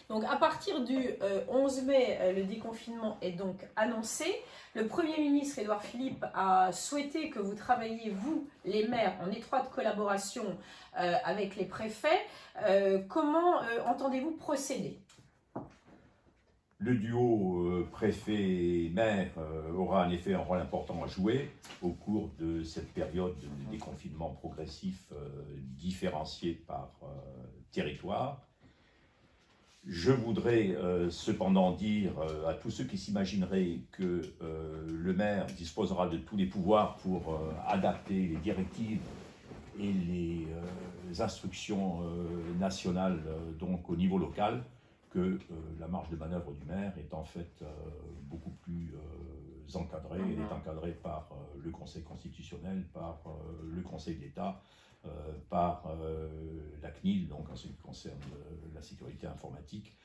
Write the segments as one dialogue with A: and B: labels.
A: Donc à partir du 11 mai, le déconfinement est donc annoncé. Le Premier ministre Édouard Philippe a souhaité que vous travailliez, vous, les maires, en étroite collaboration avec les préfets. Comment entendez-vous procéder ?
B: Le duo préfet-maire aura en effet un rôle important à jouer au cours de cette période de déconfinement progressif différencié par territoire. Je voudrais cependant dire à tous ceux qui s'imagineraient que le maire disposera de tous les pouvoirs pour adapter les directives et les instructions nationales donc au niveau local, que la marge de manœuvre du maire est en fait beaucoup plus encadrée. Elle est encadrée par le Conseil constitutionnel, par le Conseil d'État, par la CNIL, donc en ce qui concerne la sécurité informatique,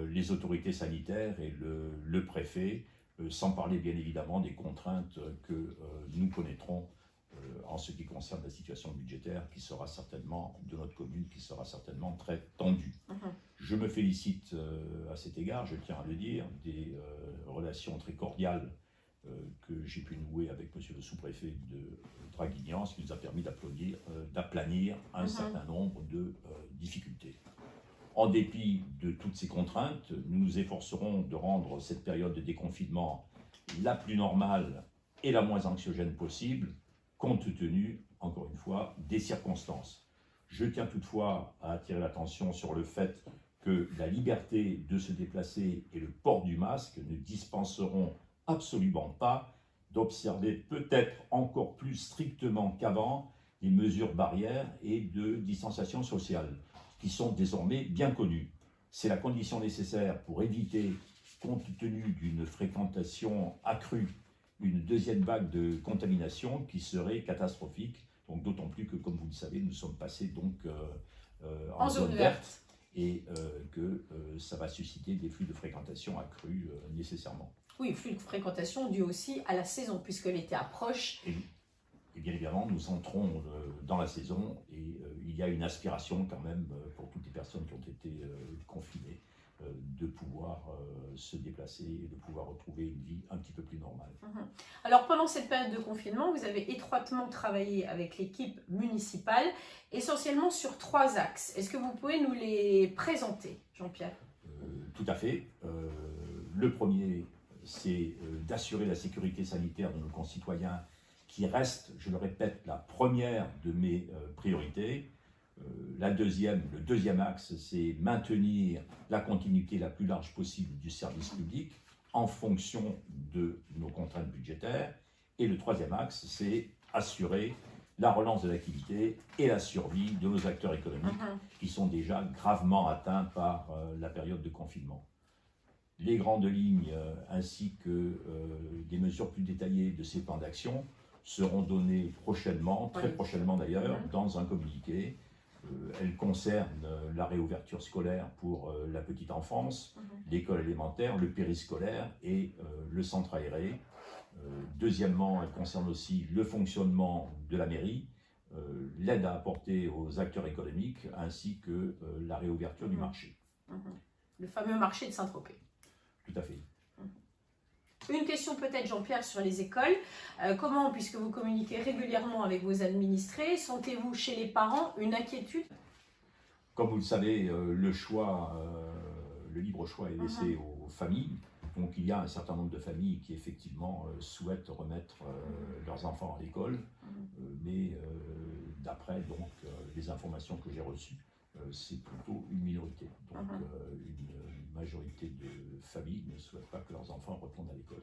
B: les autorités sanitaires et le préfet, sans parler bien évidemment des contraintes que nous connaîtrons en ce qui concerne la situation budgétaire qui sera certainement, de notre commune, qui sera certainement très tendue. Je me félicite à cet égard, je tiens à le dire, des relations très cordiales que j'ai pu nouer avec monsieur le sous-préfet de Draguignan, ce qui nous a permis d'aplanir un certain nombre de difficultés. En dépit de toutes ces contraintes, nous nous efforcerons de rendre cette période de déconfinement la plus normale et la moins anxiogène possible, compte tenu, encore une fois, des circonstances. Je tiens toutefois à attirer l'attention sur le fait que la liberté de se déplacer et le port du masque ne dispenseront absolument pas d'observer peut-être encore plus strictement qu'avant les mesures barrières et de distanciation sociale, qui sont désormais bien connues. C'est la condition nécessaire pour éviter, compte tenu d'une fréquentation accrue, une deuxième vague de contamination qui serait catastrophique. Donc d'autant plus que, comme vous le savez, nous sommes passés donc en zone verte et que ça va susciter des flux de fréquentation accrus nécessairement.
A: Oui, flux de fréquentation dû aussi à la saison, puisque l'été approche.
B: Et bien évidemment, nous entrons dans la saison et il y a une aspiration quand même pour toutes les personnes qui ont été confinées de pouvoir se déplacer et de pouvoir retrouver une vie un petit peu plus normale.
A: Alors pendant cette période de confinement, vous avez étroitement travaillé avec l'équipe municipale, essentiellement sur 3 axes. Est-ce que vous pouvez nous les présenter, Jean-Pierre ?
B: Tout à fait. Le premier, c'est d'assurer la sécurité sanitaire de nos concitoyens, qui reste, je le répète, la première de mes priorités. Le deuxième axe, c'est maintenir la continuité la plus large possible du service public en fonction de nos contraintes budgétaires. Et le troisième axe, c'est assurer la relance de l'activité et la survie de nos acteurs économiques qui sont déjà gravement atteints par la période de confinement. Les grandes lignes ainsi que des mesures plus détaillées de ces plans d'action seront données prochainement, très prochainement d'ailleurs, dans un communiqué. Elles concernent la réouverture scolaire pour la petite enfance, l'école élémentaire, le périscolaire et le centre aéré. Deuxièmement, elles concernent aussi le fonctionnement de la mairie, l'aide à apporter aux acteurs économiques, ainsi que la réouverture du marché.
A: Le fameux marché de Saint-Tropez.
B: Tout à fait.
A: Une question peut-être, Jean-Pierre, sur les écoles. Comment, puisque vous communiquez régulièrement avec vos administrés, sentez-vous chez les parents une inquiétude ?
B: Comme vous le savez, le libre choix est laissé aux familles. Donc il y a un certain nombre de familles qui effectivement souhaitent remettre leurs enfants à l'école. Mais d'après donc les informations que j'ai reçues, c'est plutôt une minorité. Donc une majorité de familles ne souhaitent pas que leurs enfants retournent à l'école.